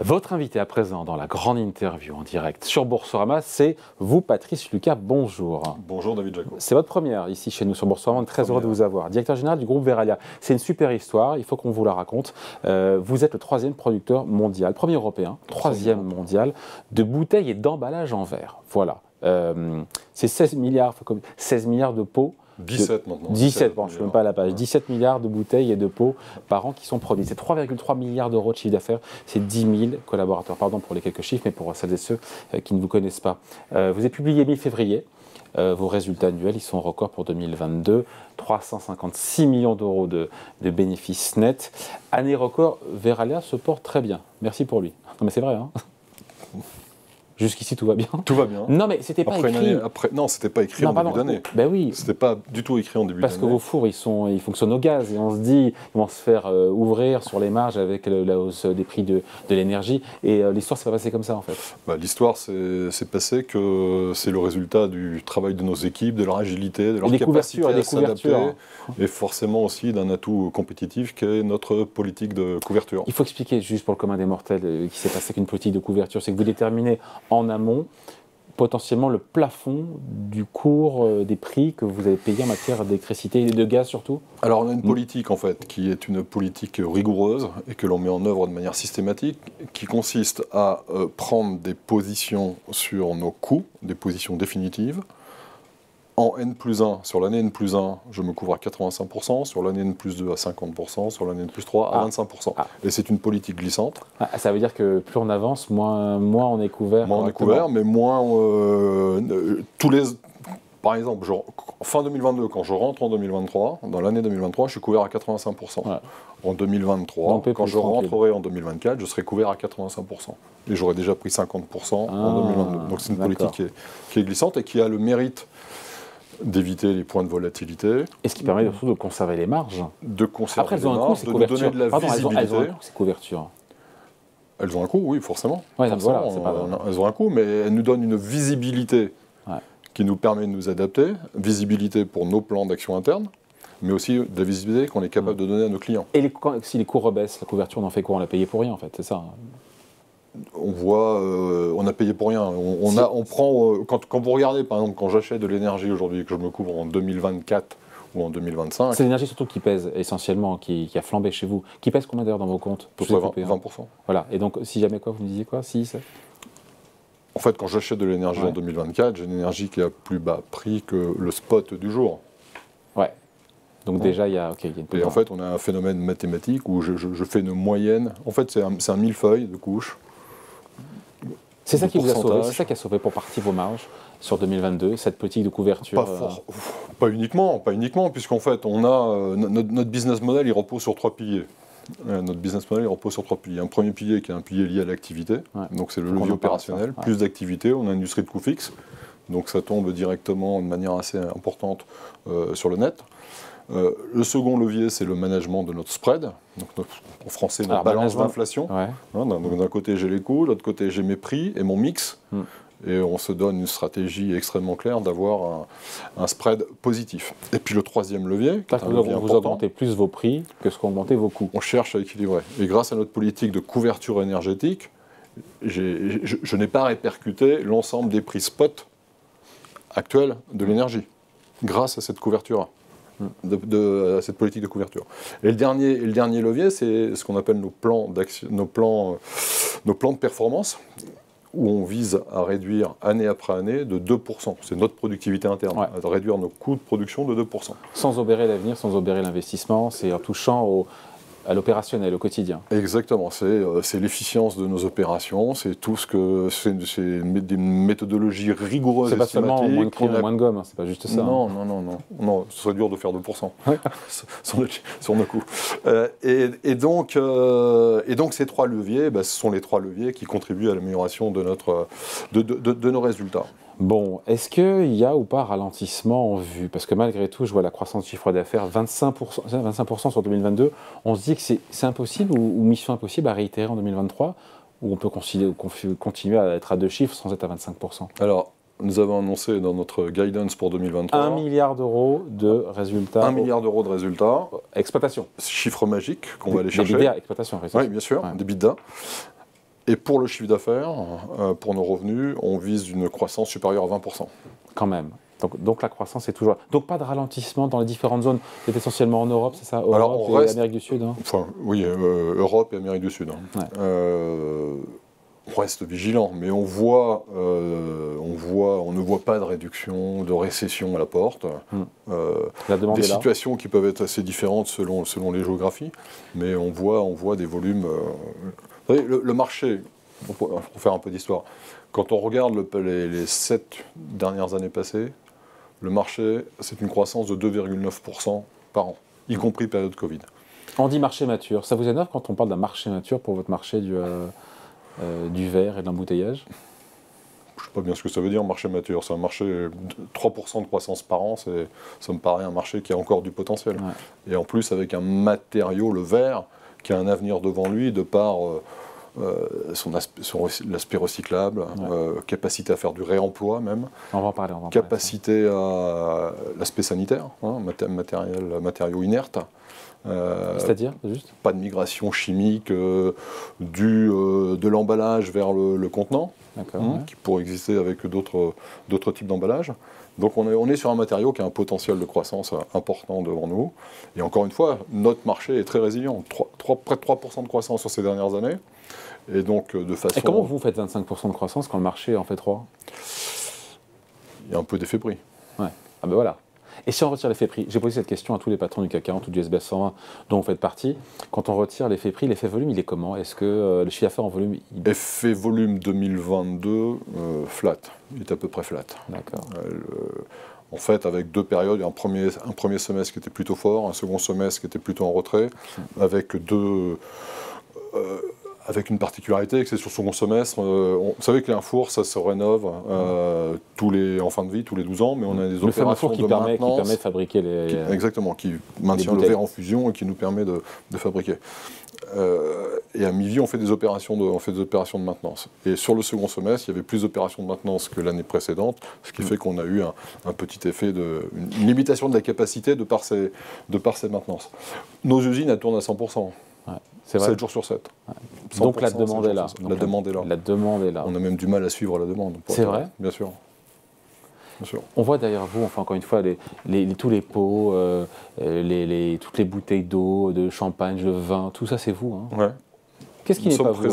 Votre invité à présent dans la grande interview en direct sur Boursorama, c'est vous, Patrice Lucas. Bonjour. Bonjour David Jaco. C'est votre première ici chez nous sur Boursorama. On est très heureux de vous avoir. Directeur général du groupe Verallia. C'est une super histoire, il faut qu'on vous la raconte. Vous êtes le troisième producteur mondial, premier européen, troisième mondial, de bouteilles et d'emballages en verre. Voilà. C'est 16 milliards de pots. 17 maintenant. 17, bon, je ne suis même pas à la page. 17 milliards de bouteilles et de pots par an qui sont produits. C'est 3,3 milliards d'euros de chiffre d'affaires. C'est 10 000 collaborateurs. Pardon pour les quelques chiffres, mais pour celles et ceux qui ne vous connaissent pas. Vous avez publié mi-février. Vos résultats annuels, ils sont records pour 2022. 356 millions d'euros de bénéfices nets. Année record, Verallia se porte très bien. Merci pour lui. Non mais c'est vrai, hein. Jusqu'ici, tout va bien. Tout va bien. Non, mais c'était pas écrit. Non, c'était pas écrit en début d'année. Ben oui. C'était pas du tout écrit en début d'année. Parce que vos fours, ils fonctionnent au gaz. Et on se dit, ils vont se faire ouvrir sur les marges avec la hausse des prix de l'énergie. Et l'histoire s'est pas passée comme ça, en fait. L'histoire s'est passée que c'est le résultat du travail de nos équipes, de leur agilité, de leur capacité à s'adapter. Et forcément aussi d'un atout compétitif qui est notre politique de couverture. Il faut expliquer, juste pour le commun des mortels, qui s'est passé avec une politique de couverture. C'est que vous déterminez en amont potentiellement le plafond du cours des prix que vous avez payés en matière d'électricité et de gaz surtout. Alors on a une politique en fait qui est une politique rigoureuse et que l'on met en œuvre de manière systématique, qui consiste à prendre des positions sur nos coûts, des positions définitives. En N+1, sur l'année N+1, je me couvre à 85%, sur l'année N+2 à 50%, sur l'année N+3 à 25%. Et c'est une politique glissante. Ça veut dire que plus on avance, moins on est couvert. Moins on est couvert, mais moins par exemple, fin 2022, quand je rentre en 2023, dans l'année 2023, je suis couvert à 85%. Ouais. En 2023, quand je rentrerai en 2024, je serai couvert à 85%. Et j'aurai déjà pris 50% en 2022. Donc c'est une politique qui est glissante et qui a le mérite d'éviter les points de volatilité. Et ce qui permet surtout de conserver les marges. De conserver les marges, de donner de la visibilité. Elles ont un coût, ces couvertures. Elles ont un coût, oui, forcément. Ouais, voilà, elles ont un coût, mais elles nous donnent une visibilité qui nous permet de nous adapter, visibilité pour nos plans d'action interne, mais aussi de la visibilité qu'on est capable de donner à nos clients. Et si les cours rebaissent, la couverture, on en fait quoi? On l'a payé pour rien, en fait, c'est ça? On voit, on a payé pour rien. On prend, quand vous regardez, par exemple, quand j'achète de l'énergie aujourd'hui, que je me couvre en 2024 ou en 2025. C'est l'énergie surtout qui pèse essentiellement, qui a flambé chez vous. Qui pèse combien d'ailleurs dans vos comptes? 20%. Voilà. Et donc, si jamais quoi, vous me disiez quoi? En fait, quand j'achète de l'énergie en 2024, j'ai une énergie qui a plus bas prix que le spot du jour. Ouais. Donc déjà, il y a une... Et en fait, on a un phénomène mathématique où je fais une moyenne. En fait, c'est un millefeuille de couches. C'est ça qui vous a sauvé, c'est ça qui a sauvé pour partie vos marges sur 2022, cette politique de couverture. Pas uniquement, puisqu'en fait, on a notre business model, il repose sur 3 piliers. Notre business model, il repose sur 3 piliers. Un premier pilier qui est un pilier lié à l'activité, donc c'est le levier opérationnel. Plus d'activité, on a une industrie de coûts fixes, donc ça tombe directement de manière assez importante sur le net. Le second levier, c'est le management de notre spread, donc en français, notre balance d'inflation. D'un côté, j'ai les coûts, de l'autre côté, j'ai mes prix et mon mix. Et on se donne une stratégie extrêmement claire d'avoir un spread positif. Et puis le troisième levier, vous augmentez plus vos prix que ce qu'augmentez vos coûts. On cherche à équilibrer. Et grâce à notre politique de couverture énergétique, je n'ai pas répercuté l'ensemble des prix spot actuels de l'énergie, grâce à cette couverture. À cette politique de couverture. Et le dernier levier, c'est ce qu'on appelle nos plans de performance, où on vise à réduire année après année de 2%. C'est notre productivité interne, à réduire nos coûts de production de 2%. Sans obérer l'avenir, sans obérer l'investissement, c'est en touchant à l'opérationnel, au quotidien. Exactement, c'est l'efficience de nos opérations, c'est tout ce que c'est des méthodologies rigoureuses. C'est pas seulement moins de crayon, moins de gomme, c'est pas juste ça. Non, ce serait dur de faire 2% sur nos coûts. Et donc ces 3 leviers, ce sont les 3 leviers qui contribuent à l'amélioration de nos résultats. Bon, est-ce qu'il y a ou pas ralentissement en vue? Parce que malgré tout, je vois la croissance du chiffre d'affaires, 25% sur 2022. On se dit que c'est impossible ou mission impossible à réitérer en 2023? Ou on peut continuer à être à 2 chiffres sans être à 25%? Alors, nous avons annoncé dans notre guidance pour 2023... 1 milliard d'euros de résultats. 1 milliard d'euros de résultats. Exploitation. Chiffre magique qu'on va aller chercher. Des EBITDA, exploitation. Oui, bien sûr, des EBITDA. Et pour le chiffre d'affaires, pour nos revenus, on vise une croissance supérieure à 20%. Quand même. Donc la croissance est toujours... Donc pas de ralentissement dans les différentes zones. C'est essentiellement en Europe, c'est ça? Europe et Amérique du Sud, hein? Enfin, oui, Europe et Amérique du Sud. Hein. Ouais. On reste vigilant, mais on ne voit pas de réduction, de récession à la porte. Des situations qui peuvent être assez différentes selon les géographies, mais on voit des volumes... Vous savez, le marché, pour faire un peu d'histoire, quand on regarde les 7 dernières années passées, le marché, c'est une croissance de 2,9% par an, y compris période Covid. On dit marché mature. Ça vous énerve quand on parle d'un marché mature pour votre marché du verre et de l'embouteillage? Je ne sais pas bien ce que ça veut dire, marché mature. C'est un marché de 3% de croissance par an, ça me paraît un marché qui a encore du potentiel. Ouais. Et en plus, avec un matériau, le verre, qui a un avenir devant lui de par l'aspect recyclable, ouais. Capacité à faire du réemploi même. On va en parler. Capacité à l'aspect sanitaire, hein, matériaux inertes. C'est-à-dire, juste pas de migration chimique de l'emballage vers le contenant, qui pourrait exister avec d'autres types d'emballage. Donc on est sur un matériau qui a un potentiel de croissance important devant nous. Et encore une fois, notre marché est très résilient. Près de 3% de croissance sur ces dernières années. Et donc de façon... Et comment vous faites 25% de croissance quand le marché en fait 3? Il y a un peu d'effet prix. Ouais. Ah ben voilà. Et si on retire l'effet prix, j'ai posé cette question à tous les patrons du CAC 40 ou du SBF 120 dont vous faites partie. Quand on retire l'effet prix, l'effet volume, il est comment? Est-ce que le chiffre d'affaires en volume... Effet volume 2022, flat. Il est à peu près flat. D'accord. En fait, avec deux périodes, un premier semestre qui était plutôt fort, un second semestre qui était plutôt en retrait, avec avec une particularité, que c'est sur second semestre, vous savez qu'un four, ça se rénove en fin de vie, tous les 12 ans, mais on a des opérations de maintenance qui permet de fabriquer exactement, qui maintient le verre en fusion et qui nous permet de fabriquer. Et à mi-vie, on fait des opérations de maintenance. Et sur le second semestre, il y avait plus d'opérations de maintenance que l'année précédente, ce qui fait qu'on a eu un petit effet une limitation de la capacité de par ces maintenances. Nos usines, elles tournent à 100%. Ouais, c'est vrai. 7 jours sur 7. Ouais. Donc la demande est là. La demande est là. On a même du mal à suivre la demande. C'est vrai? Bien sûr. Bien sûr. On voit derrière vous, enfin encore une fois, tous les pots, toutes les bouteilles d'eau, de champagne, de vin, tout ça c'est vous. Hein. Ouais. Qu'est-ce qui n'est pas vous? Nous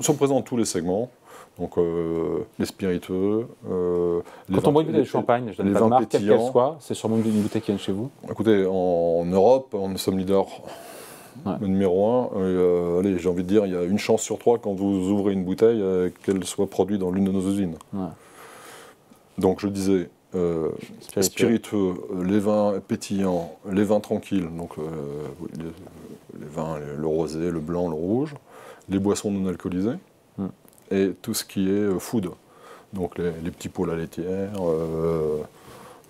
sommes présents dans tous les segments. Donc les spiritueux. Quand on boit une bouteille de champagne, je donne pas de marque, quelle qu'elle soit, c'est sûrement une bouteille qui vient de chez vous? Écoutez, en Europe, nous sommes leaders. Ouais. Le numéro 1, allez, j'ai envie de dire, il y a une chance sur 3 quand vous ouvrez une bouteille qu'elle soit produite dans l'une de nos usines. Ouais. Donc je disais, spiritueux, les vins pétillants, les vins tranquilles, donc les vins, le rosé, le blanc, le rouge, les boissons non alcoolisées, et tout ce qui est food, donc les petits pots à la laitière,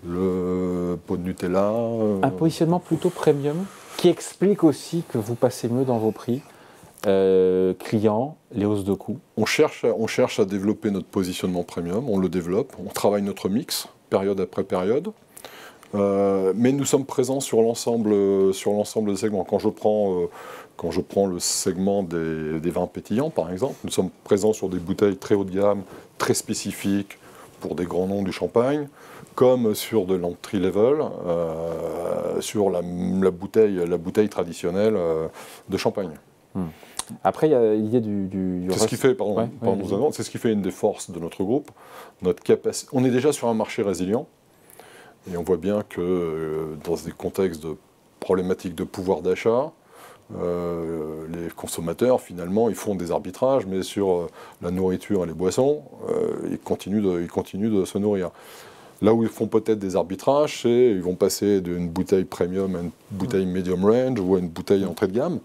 le pot de Nutella. Un positionnement plutôt premium qui explique aussi que vous passez mieux dans vos prix, clients, les hausses de coûts. On cherche à développer notre positionnement premium, on le développe, on travaille notre mix, période après période, mais nous sommes présents sur l'ensemble des segments. Quand je prends le segment des vins pétillants, par exemple, nous sommes présents sur des bouteilles très haut de gamme, très spécifiques, pour des grands noms du champagne, comme sur de l'entry level, sur la bouteille traditionnelle de champagne. Après, il y a l'idée du c'est ce qui fait, c'est ce qui fait une des forces de notre groupe. On est déjà sur un marché résilient, et on voit bien que dans des contextes de problématiques de pouvoir d'achat, les consommateurs, finalement, ils font des arbitrages, mais sur la nourriture et les boissons, ils continuent de se nourrir. Là où ils font peut-être des arbitrages, c'est ils vont passer d'une bouteille premium à une bouteille medium range ou à une bouteille entrée de gamme.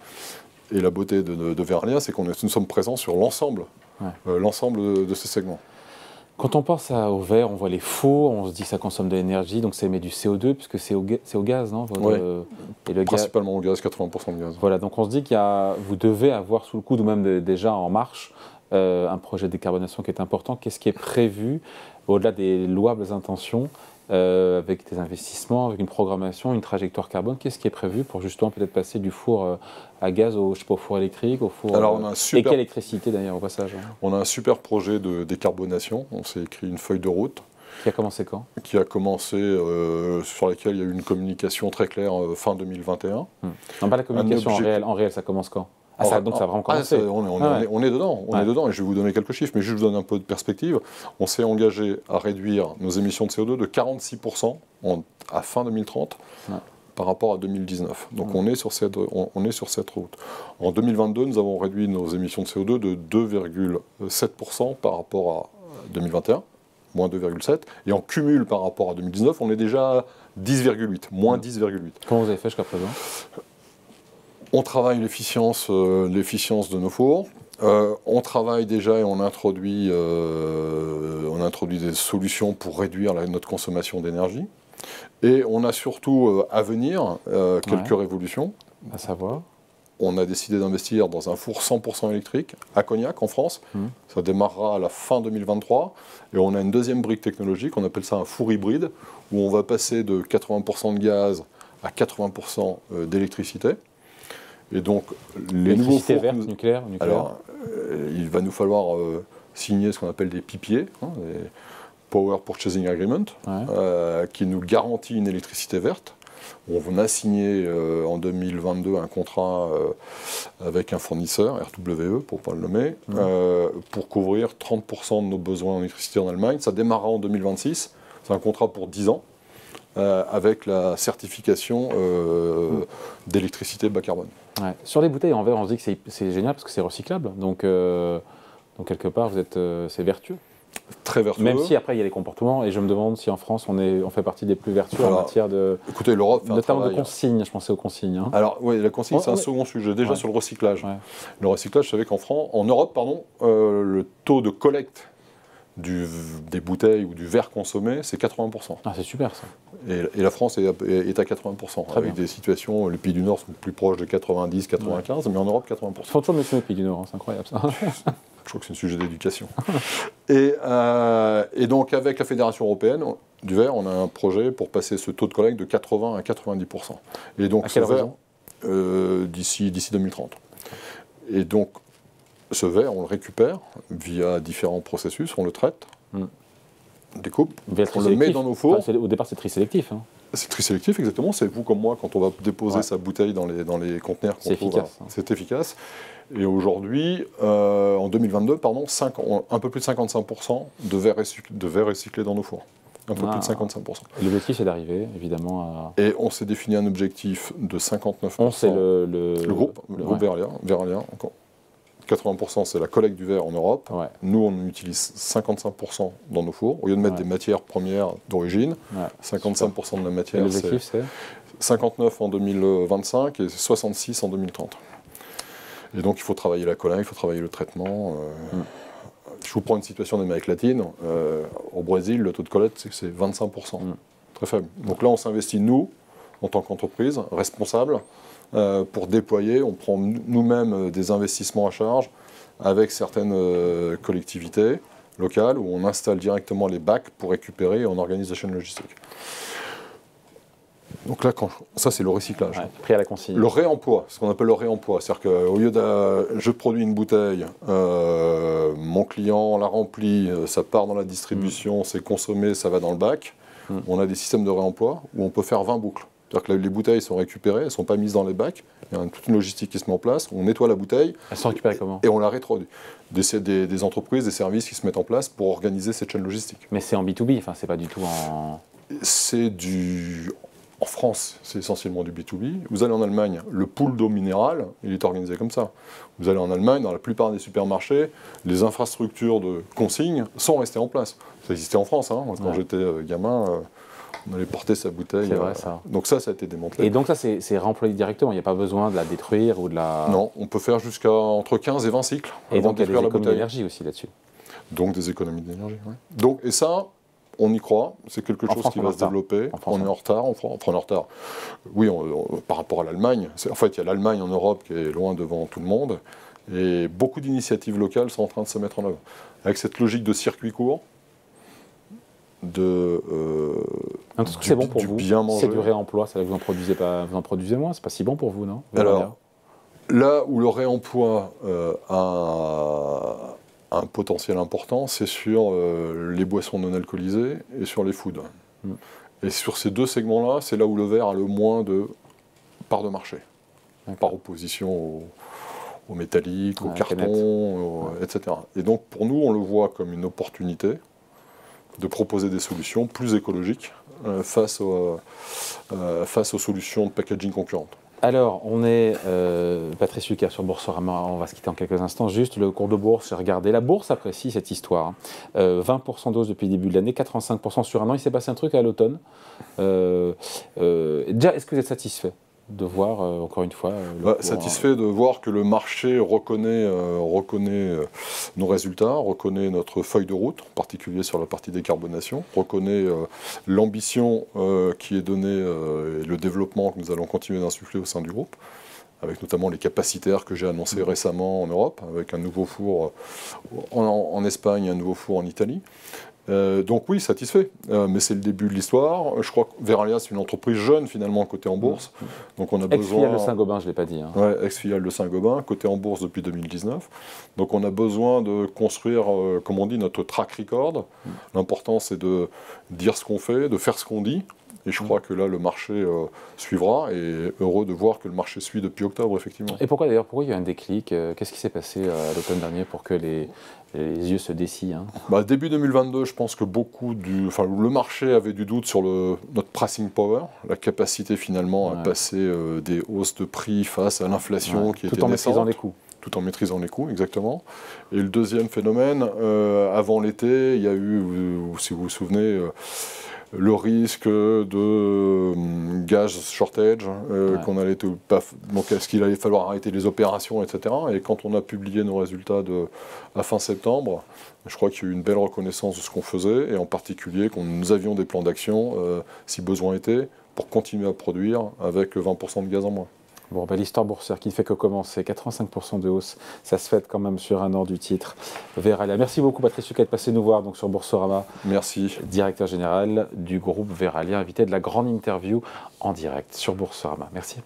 Et la beauté de Verallia, c'est que nous sommes présents sur l'ensemble de ces segments. Quand on pense au verre, on voit les fours, on se dit que ça consomme de l'énergie, donc ça émet du CO2, puisque c'est au gaz, non? Et le principalement au gaz, 80% de gaz. Voilà, donc on se dit vous devez avoir sous le coude, ou même déjà en marche, un projet de décarbonation qui est important. Qu'est-ce qui est prévu, au-delà des louables intentions, avec des investissements, avec une programmation, une trajectoire carbone. Qu'est-ce qui est prévu pour justement peut-être passer du four à gaz au, je sais pas, au four électrique, au four... Alors, on a un super... Et quelle électricité d'ailleurs au passage? On a un super projet de décarbonation. On s'est écrit une feuille de route. Qui a commencé quand? Qui a commencé, sur laquelle il y a eu une communication très claire fin 2021. Non, pas la communication en réel, ça commence quand? Donc ça a vraiment commencé. On est dedans, on est dedans, et je vais vous donner quelques chiffres, mais juste vous donner un peu de perspective. On s'est engagé à réduire nos émissions de CO2 de 46% à fin 2030 par rapport à 2019. Donc on est sur cette route. En 2022, nous avons réduit nos émissions de CO2 de 2,7% par rapport à 2021, moins 2,7%, et en cumul par rapport à 2019, on est déjà à 10,8, moins 10,8. Comment vous avez fait jusqu'à présent? On travaille l'efficience de nos fours. On travaille déjà et on introduit des solutions pour réduire notre consommation d'énergie. Et on a surtout à venir quelques révolutions. À savoir? On a décidé d'investir dans un four 100% électrique à Cognac, en France. Ça démarrera à la fin 2023. Et on a une deuxième brique technologique, on appelle ça un four hybride, où on va passer de 80% de gaz à 80% d'électricité. Et donc, les nouveaux fours... verte, nucléaire. Alors, il va nous falloir signer ce qu'on appelle des PPA, des Power Purchasing Agreement, qui nous garantit une électricité verte. On a signé en 2022 un contrat avec un fournisseur, RWE pour ne pas le nommer, pour couvrir 30% de nos besoins en électricité en Allemagne. Ça démarrera en 2026. C'est un contrat pour 10 ans. Avec la certification d'électricité bas carbone. Ouais. Sur les bouteilles en verre, on se dit que c'est génial parce que c'est recyclable. Donc quelque part, c'est vertueux. Très vertueux. Même si après il y a les comportements, et je me demande si en France on fait partie des plus vertueux en matière de. Écoutez, l'Europe fait notamment un travail, de consignes, je pensais aux consignes. Alors oui, la consigne c'est un second sujet. Déjà sur le recyclage. Le recyclage, vous savez en Europe, le taux de collecte des bouteilles ou du verre consommé, c'est 80%. Ah, c'est super ça. Et la France est à 80%, avec des situations, les pays du Nord sont plus proches de 90, 95, mais en Europe, 80%. Il faut toujours mentionner les pays du Nord, c'est incroyable ça. Je crois que c'est un sujet d'éducation. et donc, avec la Fédération européenne du verre, on a un projet pour passer ce taux de collecte de 80 à 90%. Et donc, ce verre, d'ici 2030. Et donc, ce verre, on le récupère via différents processus, on le traite, on découpe, on le met dans nos fours. Enfin, au départ, c'est tri sélectif. C'est tri sélectif, exactement. C'est vous comme moi, quand on va déposer sa bouteille dans les conteneurs qu'on trouve. C'est efficace. Et aujourd'hui, en 2022, un peu plus de 55% de verre recyclé dans nos fours. Un peu plus de 55%. L'objectif, c'est d'arriver, évidemment, à... Et on s'est défini un objectif de 59%. On, c'est le groupe Verallia, encore. 80% c'est la collecte du verre en Europe. Nous, on utilise 55% dans nos fours. Au lieu de mettre des matières premières d'origine, 55% de la matière, l'objectif, c'est 59 en 2025 et 66 en 2030. Et donc, il faut travailler la collecte, il faut travailler le traitement. Je vous prends une situation d'Amérique latine. Au Brésil, le taux de collecte, c'est 25%. Très faible. Donc là, on s'investit, nous, en tant qu'entreprise, responsable, pour déployer. On prend nous-mêmes des investissements à charge avec certaines collectivités locales où on installe directement les bacs pour récupérer et on organise des chaînes logistiques. Donc là, ça c'est le recyclage. Pris à la consigne. Le réemploi, ce qu'on appelle le réemploi. C'est-à-dire qu'au lieu je produis une bouteille, mon client la remplit, ça part dans la distribution, c'est consommé, ça va dans le bac. On a des systèmes de réemploi où on peut faire 20 boucles. C'est-à-dire que les bouteilles sont récupérées, elles ne sont pas mises dans les bacs. Il y a toute une logistique qui se met en place. On nettoie la bouteille. Elles sont récupérées comment? Et on la réintroduit. Des entreprises, des services qui se mettent en place pour organiser cette chaîne logistique. Mais c'est en B2B, enfin, c'est pas du tout en... En France, c'est essentiellement du B2B. Vous allez en Allemagne, le pool d'eau minérale, il est organisé comme ça. Vous allez en Allemagne, dans la plupart des supermarchés, les infrastructures de consigne sont restées en place. Ça existait en France, hein. Moi, quand j'étais gamin... on allait porter sa bouteille. C'est vrai, ça. Donc ça a été démantelé. Et donc ça, c'est réemployé directement. Il n'y a pas besoin de la détruire ou de la... Non, on peut faire jusqu'à entre 15 et 20 cycles. Et donc il y a des économies d'énergie aussi là-dessus. Donc des économies d'énergie, oui. Donc, et ça, on y croit. C'est quelque chose qui va se développer. On est en retard. Enfin, on est en retard. Oui, par rapport à l'Allemagne. En fait, il y a l'Allemagne en Europe qui est loin devant tout le monde. Et beaucoup d'initiatives locales sont en train de se mettre en œuvre. Avec cette logique de circuit court, Est-ce que c'est bon pour vous? Bien manger. C'est du réemploi, c'est là que vous en produisez pas, vous en produisez moins, c'est pas si bon pour vous, non? Alors, là où le réemploi a un potentiel important, c'est sur les boissons non alcoolisées et sur les foods. Et sur ces deux segments-là, c'est là où le verre a le moins de part de marché, par opposition au métallique, au carton, etc. Et donc pour nous, on le voit comme une opportunité de proposer des solutions plus écologiques face aux solutions de packaging concurrentes. Alors, on est Patrice Lucas sur Boursorama, on va se quitter en quelques instants. Juste le cours de bourse, j'ai regardé. La bourse apprécie cette histoire. 20% de hausse depuis le début de l'année, 85% sur un an. Il s'est passé un truc à l'automne. Déjà, est-ce que vous êtes satisfait de voir, encore une fois... satisfait de voir que le marché reconnaît nos résultats, reconnaît notre feuille de route, en particulier sur la partie décarbonation, reconnaît l'ambition qui est donnée et le développement que nous allons continuer d'insuffler au sein du groupe, avec notamment les capacitaires que j'ai annoncés récemment en Europe, avec un nouveau four en Espagne et un nouveau four en Italie. Donc oui, satisfait, mais c'est le début de l'histoire. Je crois que Verallia, c'est une entreprise jeune finalement cotée en bourse. Donc on a ex-filiale de Saint-Gobain, je ne l'ai pas dit. Hein. Ouais, ex-filiale de Saint-Gobain, cotée en bourse depuis 2019. Donc on a besoin de construire, comme on dit, notre track record. L'important c'est de dire ce qu'on fait, de faire ce qu'on dit. Et je crois que là, le marché suivra, et heureux de voir que le marché suit depuis octobre, effectivement. Et pourquoi d'ailleurs, pourquoi il y a eu un déclic? Qu'est-ce qui s'est passé l'automne dernier pour que les yeux se dessillent, hein? Début 2022, je pense que le marché avait du doute sur notre pricing power, la capacité finalement à passer des hausses de prix face à l'inflation qui était naissante. Tout en maîtrisant les coûts. Tout en maîtrisant les coûts, exactement. Et le deuxième phénomène, avant l'été, il y a eu, si vous vous souvenez, le risque de gas shortage, qu'on allait donc est-ce qu'il allait falloir arrêter les opérations, etc. Et quand on a publié nos résultats à fin septembre, je crois qu'il y a eu une belle reconnaissance de ce qu'on faisait, et en particulier que nous avions des plans d'action, si besoin était, pour continuer à produire avec 20% de gaz en moins. Bon, l'histoire boursière qui ne fait que commencer, 85% de hausse, ça se fait quand même sur un an du titre. Verallia. Merci beaucoup Patrice Lucas de passer nous voir donc, sur Boursorama. Merci. Directeur général du groupe Verallia, invité de la grande interview en direct sur Boursorama. Merci.